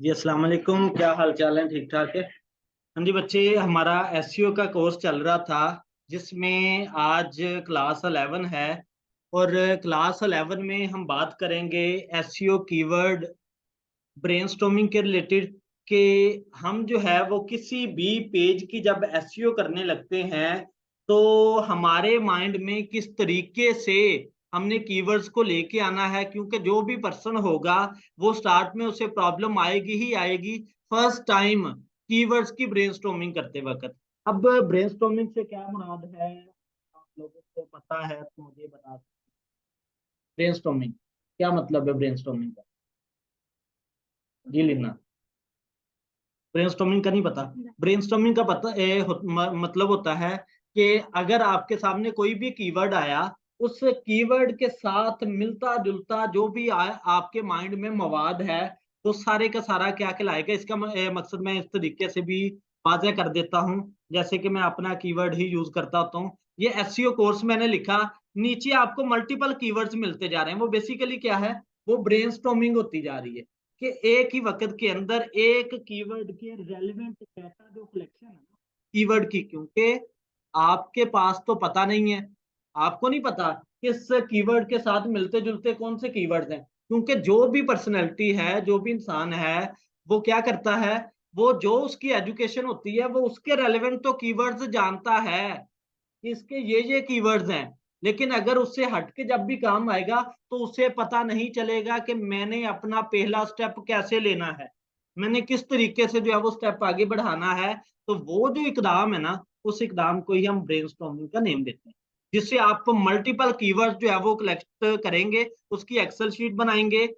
जी अस्सलाम वालेकुम। क्या हाल चाल है? ठीक ठाक है। हाँ जी बच्चे, हमारा एसईओ का कोर्स चल रहा था जिसमें आज क्लास 11 है। और क्लास 11 में हम बात करेंगे एसईओ कीवर्ड ब्रेनस्टॉर्मिंग के रिलेटेड कि हम जो है वो किसी भी पेज की जब एसईओ करने लगते हैं तो हमारे माइंड में किस तरीके से हमने कीवर्ड्स को लेके आना है, क्योंकि जो भी पर्सन होगा वो स्टार्ट में उसे प्रॉब्लम आएगी ही आएगी फर्स्ट टाइम कीवर्ड्स की ब्रेनस्टॉर्मिंग करते वक्त। अब ब्रेनस्टॉर्मिंग से क्या मुराद है, आप लोगों को पता है तो मुझे बता सकते। ब्रेनस्टॉर्मिंग क्या मतलब है? ब्रेनस्टॉर्मिंग का जी लेना, ब्रेनस्टॉर्मिंग का नहीं पता। ब्रेनस्टॉर्मिंग का पता मतलब होता है कि अगर आपके सामने कोई भी कीवर्ड आया, उस कीवर्ड के साथ मिलता जुलता जो भी आपके माइंड में मवाद है, वो सारे का सारा क्या कहलाएगा। इसका मकसद मैं इस तरीके से भी वाज़ह कर देता हूँ, जैसे कि मैं अपना कीवर्ड ही यूज करता होता हूँ। ये एसईओ कोर्स मैंने लिखा, नीचे आपको मल्टीपल कीवर्ड्स मिलते जा रहे हैं। वो बेसिकली क्या है, वो ब्रेनस्टॉर्मिंग होती जा रही है कि एक ही वक्त के अंदर एक कीवर्ड के रेलेवेंट डेटा जो कलेक्शन है ना कीवर्ड की, क्योंकि आपके पास तो पता नहीं है, आपको नहीं पता किस कीवर्ड के साथ मिलते जुलते कौन से कीवर्ड्स हैं। क्योंकि जो भी पर्सनैलिटी है, जो भी इंसान है, वो क्या करता है, वो जो उसकी एजुकेशन होती है वो उसके रेलेवेंट तो कीवर्ड्स जानता है कि इसके ये कीवर्ड्स हैं। लेकिन अगर उससे हट के जब भी काम आएगा तो उसे पता नहीं चलेगा कि मैंने अपना पहला स्टेप कैसे लेना है, मैंने किस तरीके से जो है वो स्टेप आगे बढ़ाना है। तो वो जो इकदाम है ना, उस इकदाम को ही हम ब्रेनस्टॉर्मिंग का नेम देते हैं, जिससे आप मल्टीपल कीवर्ड्स जो है वो कलेक्ट करेंगे, उसकी एक्सेल शीट बनाएंगे।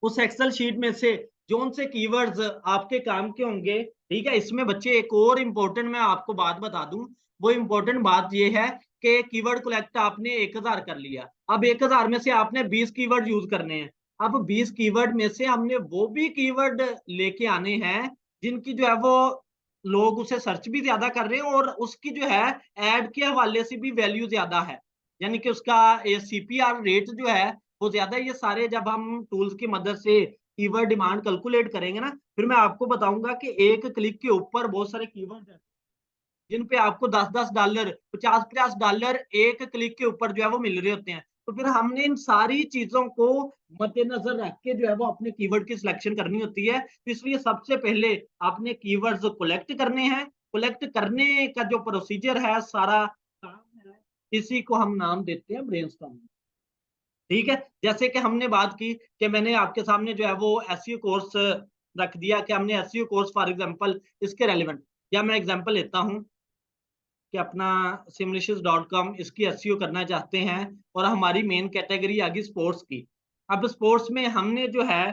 उस एक्सेल शीट में से जोन से कीवर्ड्स आपके काम के होंगे। ठीक है, इसमें बच्चे एक और इंपॉर्टेंट मैं आपको बात बता दूं। वो इंपॉर्टेंट बात ये है कि कीवर्ड कलेक्ट आपने 1000 कर लिया, अब 1000 में से आपने 20 कीवर्ड यूज करने हैं। अब 20 कीवर्ड में से हमने वो भी कीवर्ड लेके आने हैं जिनकी जो है वो लोग उसे सर्च भी ज्यादा कर रहे हैं और उसकी जो है एड के हवाले से भी वैल्यू ज्यादा है, यानी कि उसका सीपीआर रेट जो है वो ज्यादा है। ये सारे जब हम टूल्स की मदद से कीवर्ड डिमांड कैलकुलेट करेंगे ना, फिर मैं आपको बताऊंगा कि एक क्लिक के ऊपर बहुत सारे कीवर्ड हैं जिन पे आपको 10-10 डॉलर, 50-50 डॉलर एक क्लिक के ऊपर जो है वो मिल रहे होते हैं। तो फिर हमने इन सारी चीजों को मद्देनजर रख के जो है वो अपने कीवर्ड की सिलेक्शन करनी होती है। तो इसलिए सबसे पहले आपने कीवर्ड्स कलेक्ट करने हैं। कलेक्ट करने का जो प्रोसीजर है, सारा काम है, इसी को हम नाम देते हैं ब्रेनस्टॉर्मिंग। ठीक है, जैसे कि हमने बात की कि मैंने आपके सामने जो है वो एसईओ कोर्स रख दिया कि हमने एसईओ कोर्स फॉर एग्जांपल इसके रेलेवेंट, या मैं एग्जांपल लेता हूं कि अपना simlicious.com इसकी एसईओ करना चाहते हैं और हमारी मेन कैटेगरी आ गई स्पोर्ट्स की। अब स्पोर्ट्स में हमने जो है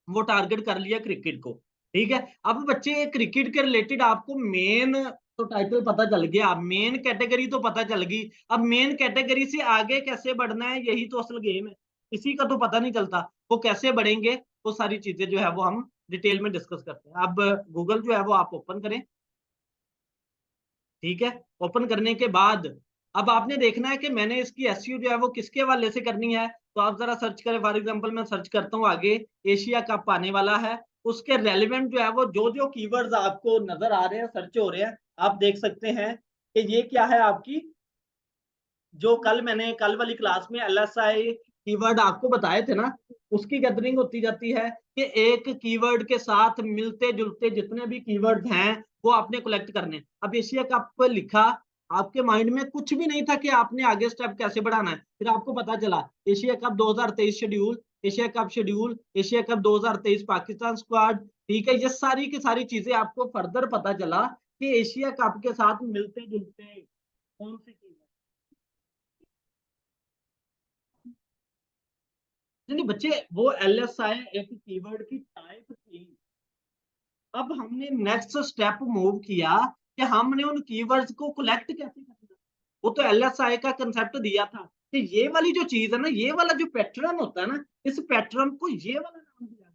वो टारगेट कर लिया क्रिकेट को। ठीक है, अब बच्चे क्रिकेट के रिलेटेड आपको मेन तो टाइटल पता चल गया, मेन कैटेगरी तो पता चल गई। अब मेन कैटेगरी से आगे कैसे बढ़ना है, यही तो असल गेम है। इसी का तो पता नहीं चलता, वो कैसे बढ़ेंगे, वो सारी चीजें जो है वो हम डिटेल में डिस्कस करते हैं। अब गूगल जो है वो आप ओपन करें। ठीक है, ओपन करने के बाद अब आपने देखना है कि मैंने इसकी एसईओ जो है वो किसके हवाले से करनी है। तो आप जरा सर्च करें, फॉर एग्जांपल मैं सर्च करता हूँ आगे, एशिया कप आने वाला है, उसके रेलिवेंट जो है वो जो जो कीवर्ड्स आपको नजर आ रहे हैं, सर्च हो रहे हैं, आप देख सकते हैं कि ये क्या है आपकी, जो कल मैंने कल वाली क्लास में एलएसआई कीवर्ड आपको बताए थे ना, उसकी गैदरिंग होती जाती है कि एक कीवर्ड के साथ मिलते जुलते जितने भी कीवर्ड हैं वो आपने कलेक्ट करने। अब एशिया कप लिखा, आपके माइंड में कुछ भी नहीं था कि आपने आगे स्टेप कैसे बढ़ाना है। फिर आपको पता चला Asia cup 2023 schedule, Asia cup schedule, Asia cup 2023 Pakistan squad. ठीक है, ये सारी की सारी चीजें आपको फर्दर पता चला कि एशिया कप के साथ मिलते जुलते कौन से कीवर्ड। नहीं बच्चे, वो एलएसआई एक कीवर्ड की टाइप थी। अब हमने नेक्स्ट स्टेप मूव किया कि हमने उन कीवर्ड्स को कलेक्ट कैसे करना। वो तो एलएसआई का कंसेप्ट दिया था कि ये वाली जो चीज है ना, ये वाला जो पैटर्न होता है ना, इस पैटर्न को ये वाला नाम दिया।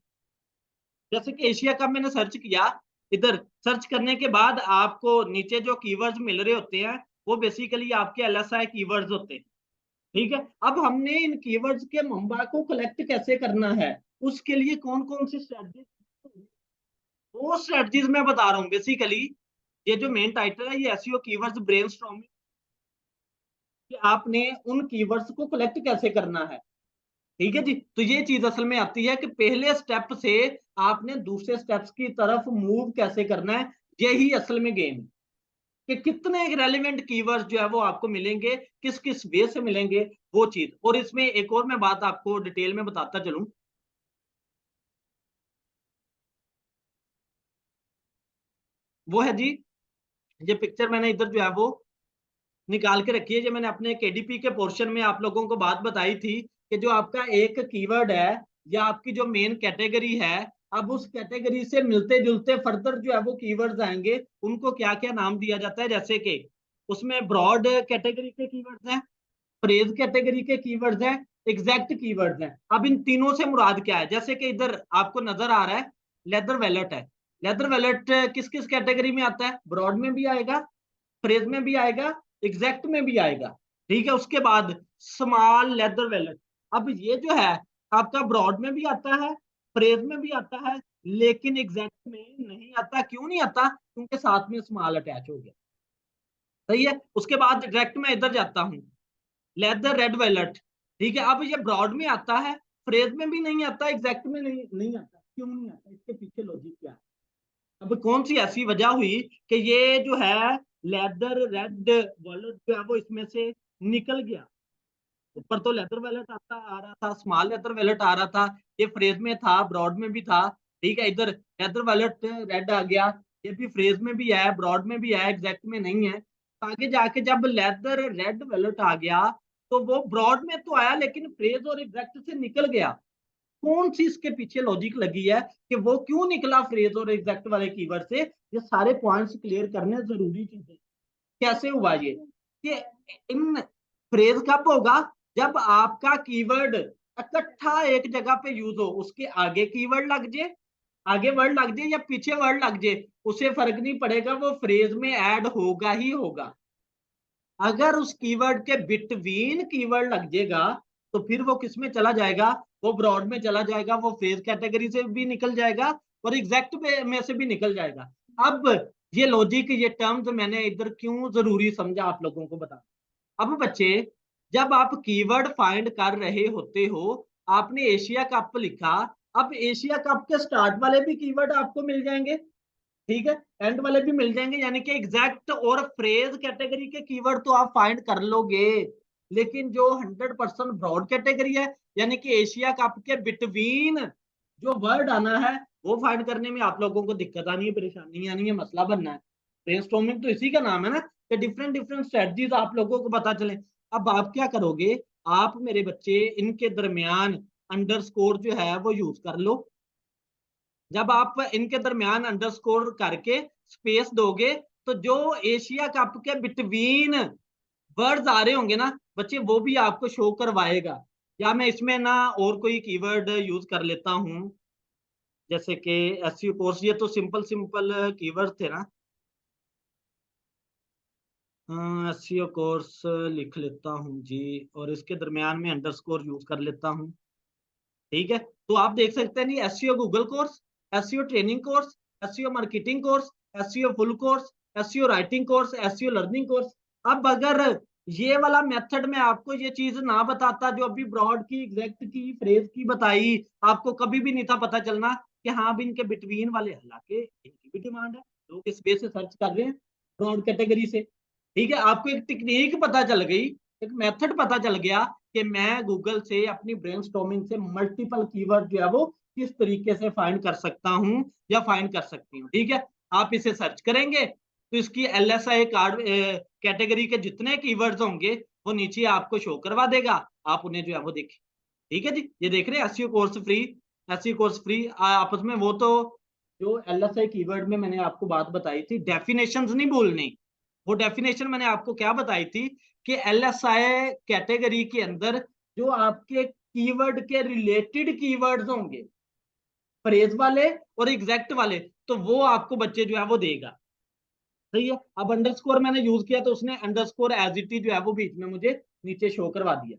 जैसे कि एशिया का मैंने सर्च किया, इधर सर्च करने के बाद आपको नीचे जो कीवर्ड्स मिल रहे होते हैं वो बेसिकली आपके एलएसआई कीवर्ड्स होते हैं। ठीक है, अब हमने इन कीवर्ड्स के मंबा को कलेक्ट कैसे करना है, उसके लिए कौन कौन सी स्ट्रेटजी वो स्ट्रेटजीज मैं बता रहा हूँ बेसिकली। ये जो मेन टाइटल है, ये एसईओ कीवर्ड्स ब्रेनस्टॉर्मिंग, कि आपने उन कीवर्ड्स को कलेक्ट कैसे करना है। ठीक है जी। तो ये चीज असल में आती है कि पहले स्टेप से आपने दूसरे स्टेप्स की तरफ मूव कैसे करना है। यही असल में गेम है कि कितने रेलेवेंट कीवर्ड्स जो है वो आपको मिलेंगे, किस किस वे से मिलेंगे, वो चीज। और इसमें एक और मैं बात आपको डिटेल में बताता चलूं, वो है जी, ये पिक्चर मैंने इधर जो है वो निकाल के रखी है। जो मैंने अपने केडीपी के पोर्शन में आप लोगों को बात बताई थी कि जो आपका एक कीवर्ड है या आपकी जो मेन कैटेगरी है, अब उस कैटेगरी से मिलते जुलते फर्दर जो है वो कीवर्ड्स आएंगे, उनको क्या क्या नाम दिया जाता है। जैसे कि उसमें ब्रॉड कैटेगरी के कीवर्ड्स हैं, फ्रेज कैटेगरी के कीवर्ड्स हैं, एग्जैक्ट कीवर्ड्स हैं। अब इन तीनों से मुराद क्या है? जैसे कि इधर आपको नजर आ रहा है लेदर वैलेट है। लेदर वैलेट किस किस कैटेगरी में आता है? ब्रॉड में भी आएगा, फ्रेज में भी आएगा, एग्जैक्ट में भी आएगा। ठीक है। उसके बाद स्मॉल लेदर वैलेट। अब ये जो है आपका ब्रॉड में भी आता है, फ्रेज में भी आता है, लेकिन एग्जैक्ट में नहीं आता। क्यों नहीं आता? क्योंकि साथ में स्मॉल अटैच हो गया। सही है। उसके बाद डायरेक्ट मैं इधर जाता हूं, लेदर रेड वैलेट। ठीक है। अब ये ब्रॉड में आता है, फ्रेज में भी नहीं आता, एग्जैक्ट में नहीं आता। क्यों नहीं आता? इसके पीछे लॉजिक क्या है? अब कौन सी ऐसी वजह हुई कि ये जो है लेदर रेड वॉलेट जो है वो इसमें से निकल गया? ऊपर तो लेदर वॉलेट आता आ रहा था, स्मॉल लेदर वॉलेट आ रहा था, ये फ्रेज में था, ब्रॉड में भी था। ठीक है। इधर लेदर वॉलेट रेड आ गया, ये भी फ्रेज में भी है, ब्रॉड में भी है, एग्जैक्ट में नहीं है। तो आगे जाके जब लेदर रेड वॉलेट आ गया, तो वो ब्रॉड में तो आया लेकिन फ्रेज और एग्जैक्ट से निकल गया। कौन सी इसके पीछे लॉजिक लगी है कि वो क्यों निकला फ्रेज और एग्जैक्ट वाले कीवर्ड से? ये सारे पॉइंट्स क्लियर करने जरूरी चीजें। कैसे हुआ ये? कि इन फ्रेज कब होगा? जब आपका कीवर्ड इकट्ठा एक जगह पे यूज हो, उसके आगे कीवर्ड लग जाए, आगे वर्ड लग जाए या पीछे वर्ड लग जाए, उसे फर्क नहीं पड़ेगा, वो फ्रेज में ऐड होगा ही होगा। अगर उस कीवर्ड के बिटवीन कीवर्ड लग जाएगा, तो फिर वो किस में चला जाएगा? वो ब्रॉड में चला जाएगा, वो फ्रेज कैटेगरी से भी निकल जाएगा और एग्जैक्ट में से भी निकल जाएगा। अब ये लॉजिक, ये टर्म्स मैंने इधर क्यों जरूरी समझा आप लोगों को बता। अब बच्चे, जब आप कीवर्ड फाइंड कर रहे होते हो, आपने एशिया कप लिखा, अब एशिया कप के स्टार्ट वाले भी कीवर्ड आपको मिल जाएंगे, ठीक है, एंड वाले भी मिल जाएंगे, यानी कि एग्जैक्ट और फ्रेज कैटेगरी के कीवर्ड तो आप फाइंड कर लोगे। लेकिन जो 100% ब्रॉड कैटेगरी है, यानी कि एशिया कप के बिटवीन जो वर्ड आना है, वो फाइंड करने में आप लोगों को दिक्कत आनी है, परेशानी आनी है, मसला बनना है। ब्रेनस्टॉर्मिंग तो इसी का नाम है ना, कि डिफरेंट डिफरेंट स्ट्रेटजीज आप लोगों को पता चले। अब आप क्या करोगे? आप मेरे बच्चे इनके दरमियान अंडरस्कोर जो है वो यूज कर लो। जब आप इनके दरमियान अंडरस्कोर करके स्पेस दोगे, तो जो एशिया कप के बिटवीन वर्ड्स आ रहे होंगे ना बच्चे, वो भी आपको शो करवाएगा। या मैं इसमें ना और कोई कीवर्ड यूज कर लेता हूं, जैसे कि एसईओ कोर्स, ये तो सिंपल सिंपल कीवर्ड थे ना। एसईओ कोर्स लिख लेता हूं जी, और इसके दरमियान में अंडरस्कोर यूज कर लेता हूं। ठीक है। तो आप देख सकते हैं, नहीं, SEO Google course, SEO training course, SEO marketing course, SEO full course, SEO writing course, SEO learning course. अब अगर ये वाला मेथड में आपको ये चीज ना बताता, जो अभी ब्रॉड की, एग्जैक्ट की, फ्रेज की बताई, आपको कभी भी नहीं था पता चलना कि हाँ भी इनके बिटवीन वाले, हालांकि इनकी भी डिमांड है, लोग इस बेस से सर्च कर रहे हैं ब्रॉड कैटेगरी से। ठीक है। आपको एक टेक्निक पता चल गई, एक मेथड पता चल गया कि मैं गूगल से अपनी ब्रेनस्टॉर्मिंग से मल्टीपल कीवर्ड जो है वो किस तरीके से फाइंड कर सकता हूं या फाइंड कर सकती हूँ। ठीक है। आप इसे सर्च करेंगे तो इसकी एलएसआई कार्ड कैटेगरी के जितने कीवर्ड्स होंगे वो नीचे आपको शो करवा देगा, आप उन्हें जो है वो देखें। ठीक है जी। ये देख रहे हैं SEO course free, SEO course free आपस में। वो तो जो एलएसआई कीवर्ड में मैंने आपको बात बताई थी, डेफिनेशंस नहीं भूलनी। वो डेफिनेशन मैंने आपको क्या बताई थी कि एलएसआई कैटेगरी के अंदर जो आपके कीवर्ड के रिलेटेड कीवर्ड्स होंगे, फ्रेज वाले और एग्जैक्ट वाले, तो वो आपको बच्चे जो है वो देगा। सही है। अब अंडरस्कोर मैंने यूज किया तो उसने अंडरस्कोर एज इट इज जो है वो बीच में मुझे नीचे शो करवा दिया।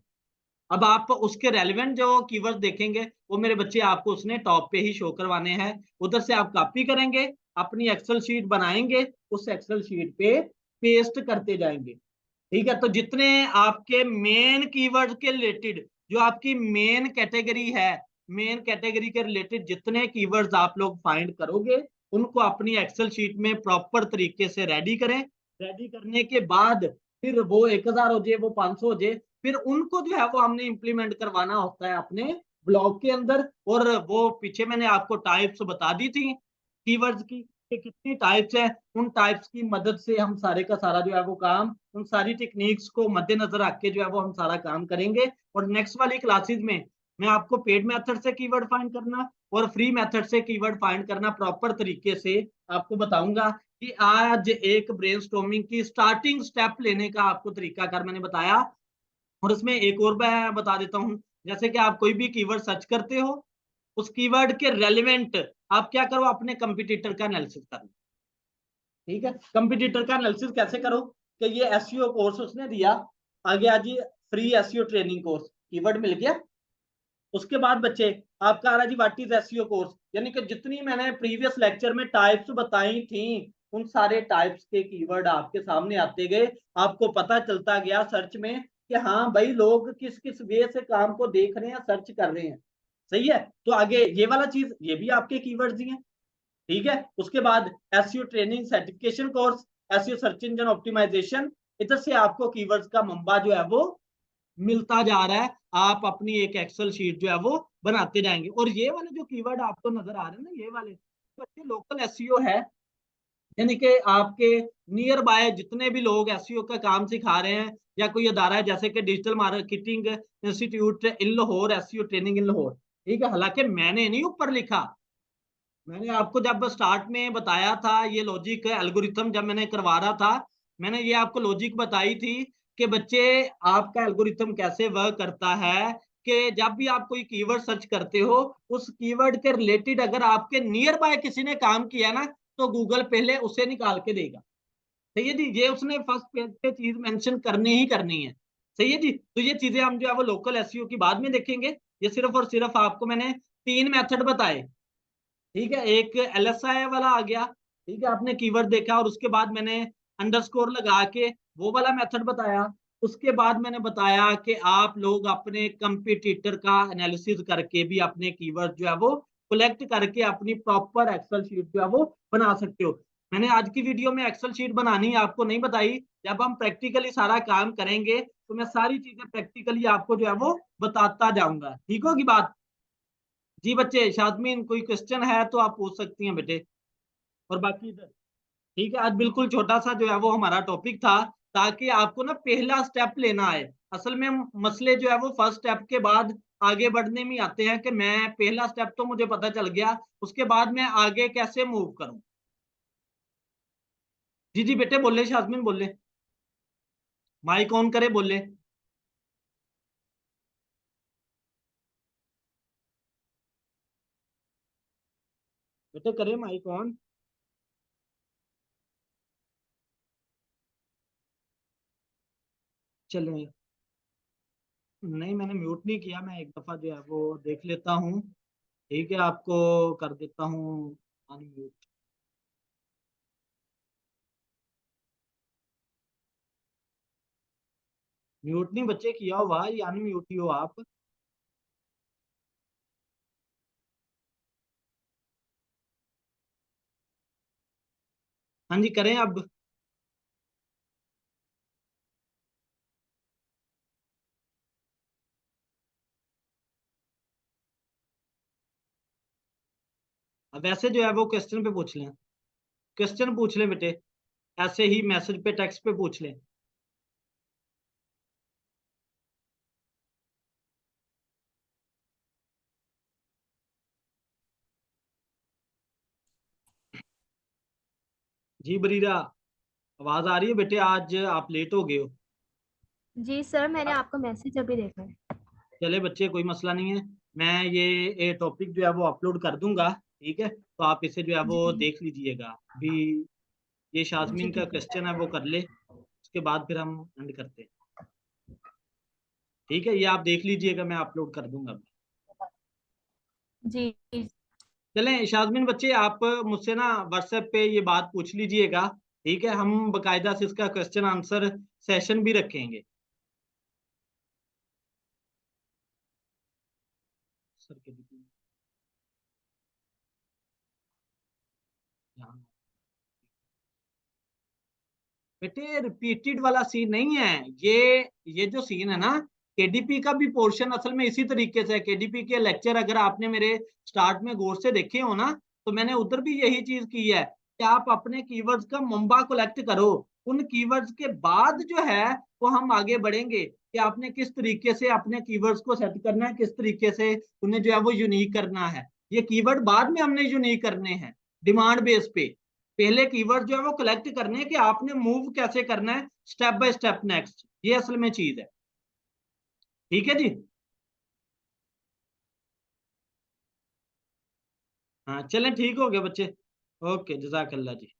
अब आप उसके रेलिवेंट जो कीवर्ड देखेंगे वो मेरे बच्चे आपको उसने टॉप पे ही शो करवाने हैं। उधर से आप कॉपी करेंगे, अपनी एक्सेल शीट बनाएंगे, उस एक्सेल शीट पे पेस्ट करते जाएंगे। ठीक है, तो जितने आपके मेन कीवर्ड के रिलेटेड, जो आपकी मेन कैटेगरी है, मेन कैटेगरी के रिलेटेड जितने कीवर्ड्स आप लोग फाइंड करोगे, उनको अपनी एक्सेल शीट में प्रॉपर तरीके से रेडी करें। रेडी करने के बाद फिर वो 1000 हो जाए, वो 500 हो जाए, फिर उनको जो है वो हमने इंप्लीमेंट करवाना होता है अपने ब्लॉग के अंदर। और वो पीछे मैंने आपको टाइप्स बता दी थी कीवर्ड्स की कि कितनी टाइप्स है, उन टाइप्स की मदद से हम सारे का सारा जो है वो काम, उन सारी टेक्निक्स को मद्देनजर रख के जो है वो हम सारा काम करेंगे। और नेक्स्ट वाली क्लासेस में मैं आपको पेड मेथड से कीवर्ड फाइंड करना और फ्री मेथड से कीवर्ड फाइंड करना प्रॉपर तरीके से आपको बताऊंगा। कि आज एक ब्रेनस्टॉर्मिंग की स्टार्टिंग स्टेप लेने का आपको तरीकाकार मैंने बताया। और इसमें एक और मैं बता देता हूं, जैसे कि आप कोई भी कीवर्ड सर्च करते हो, उस कीवर्ड के रेलिवेंट आप क्या करो, अपने कंपटीटर का एनालिसिस करो। ठीक है, कंपटीटर का एनालिसिस कैसे करो कि ये एसईओ कोर्स उसने दिया, आगे आ जी free SEO training course, keyword मिल गया। उसके बाद बच्चे आपका आ रहा जी व्हाट इज एसईओ कोर्स, यानी कि जितनी मैंने प्रीवियस लेक्चर में टाइप्स बताई थी, उन सारे टाइप्स के कीवर्ड आपके सामने आते गए। आपको पता चलता गया सर्च में कि हाँ भाई लोग किस किस वे से काम को देख रहे हैं, सर्च कर रहे हैं। सही है, तो आगे ये वाला चीज, ये भी आपके कीवर्ड्स ही हैं। ठीक है, उसके बाद SEO training certification course, SEO search engine optimisation, इधर से आपको कीवर्ड्स का मंबा जो है वो मिलता जा रहा है। आप अपनी एक एक्सेल शीट जो है वो बनाते जाएंगे। और ये वाले जो कीवर्ड आपको नजर आ रहे हैं ना, ये वाले बच्चे लोकल एसईओ है, यानी कि आपके नियर बाय जितने भी लोग एसईओ का काम सिखा रहे हैं, या कोई अदारा है जैसे कि digital marketing institute in Lahore, SEO training in Lahore. ठीक है, हालांकि मैंने नहीं ऊपर लिखा, मैंने आपको जब स्टार्ट में बताया था ये लॉजिक एल्गोरिथम जब मैंने करवा रहा था, मैंने ये आपको लॉजिक बताई थी कि बच्चे आपका एल्गोरिथम कैसे वर्क करता है। कि जब भी आप कोई कीवर्ड सर्च करते हो, उस कीवर्ड के रिलेटेड अगर आपके नियर बाय किसी ने काम किया ना, तो गूगल पहले उसे निकाल के देगा। सही है जी, ये उसने फर्स्ट पेज पे चीज मेंशन करनी ही करनी है। सही है जी, तो ये चीजें हम जो है वो लोकल एसईओ की बाद में देखेंगे। ये सिर्फ और सिर्फ आपको मैंने 3 मेथड बताए। ठीक है, एक एलएसआई वाला आ गया, ठीक है, आपने कीवर्ड देखा, और उसके बाद मैंने अंडरस्कोर लगा के वो वाला मेथड बताया। उसके बाद मैंने बताया कि आप लोग अपने कंपटीटर का एनालिसिस करके भी अपने कीवर्ड जो है वो कलेक्ट करके अपनी प्रॉपर एक्सेल शीट जो है वो बना सकते हो। मैंने आज की वीडियो में एक्सेल शीट बनानी आपको नहीं बताई, जब हम प्रैक्टिकली सारा काम करेंगे तो मैं सारी चीजें प्रैक्टिकली आपको जो है वो बताता जाऊंगा। ठीक होगी बात जी बच्चे? शादमीन कोई क्वेश्चन है तो आप पूछ सकती हैं बेटे। और बाकी इधर ठीक है, आज बिल्कुल छोटा सा जो है वो हमारा टॉपिक था, ताकि आपको ना पहला स्टेप लेना है। असल में मसले जो है वो फर्स्ट स्टेप के बाद आगे बढ़ने में आते हैं कि मैं पहला स्टेप तो मुझे पता चल गया, उसके बाद मैं आगे कैसे मूव करूं। जी जी बेटे बोले, शादमीन बोले, माइक ऑन करे बोले। बेटे करे माइक ऑन। चले, नहीं मैंने म्यूट नहीं किया, मैं एक दफा जो है वो देख लेता हूँ। ठीक है, आपको कर देता हूँ अनम्यूट। म्यूट नहीं बच्चे किया हुआ, ये अनम्यूट ही हो आप। हाँ जी करें अब। अब ऐसे जो है वो क्वेश्चन पे पूछ लें, क्वेश्चन पूछ लें बेटे, ऐसे ही मैसेज पे टेक्स्ट पे पूछ लें। जी बरीरा, आवाज आ रही है बेटे? आज आप लेट हो गए हो। जी सर, मैंने आपका मैसेज अभी देखा है। चले बच्चे कोई मसला नहीं है, मैं ये टॉपिक जो है वो अपलोड कर दूंगा। ठीक है, तो आप इसे जो है वो जी देख लीजिएगा अभी। ये जी शाजमीन का ठीक है। क्वेश्चन है वो कर ले, उसके बाद फिर हम एंड करते हैं। ठीक है, ये आप देख लीजिएगा, मैं अपलोड कर दूंगा। जी। चलें शाजमीन बच्चे, आप मुझसे ना व्हाट्सएप पे ये बात पूछ लीजिएगा, ठीक है, हम बकायदा से इसका क्वेश्चन आंसर सेशन भी रखेंगे। सर के यहाँ बेटे रिपीटेड वाला सीन नहीं है ये जो सीन है ना, केडीपी का भी पोर्शन असल में इसी तरीके से है। केडीपी के लेक्चर अगर आपने मेरे स्टार्ट में गौर से देखे हो ना, तो मैंने उधर भी यही चीज की है कि आप अपने कीवर्ड्स का मंबा कलेक्ट करो, उन कीवर्ड्स के बाद जो है वो हम आगे बढ़ेंगे कि आपने किस तरीके से अपने कीवर्ड्स को सेट करना है, किस तरीके से उन्हें जो है वो यूनिक करना है। ये कीवर्ड बाद में हमने यूनिक करने हैं डिमांड बेस पे। पहले कीवर्ड जो है वो कलेक्ट करने हैं कि आपने मूव कैसे करना है स्टेप बाय स्टेप नेक्स्ट, ये असल में चीज है। ठीक है जी। हाँ चलें, ठीक हो गया बच्चे। ओके, जजाकल्ला जी।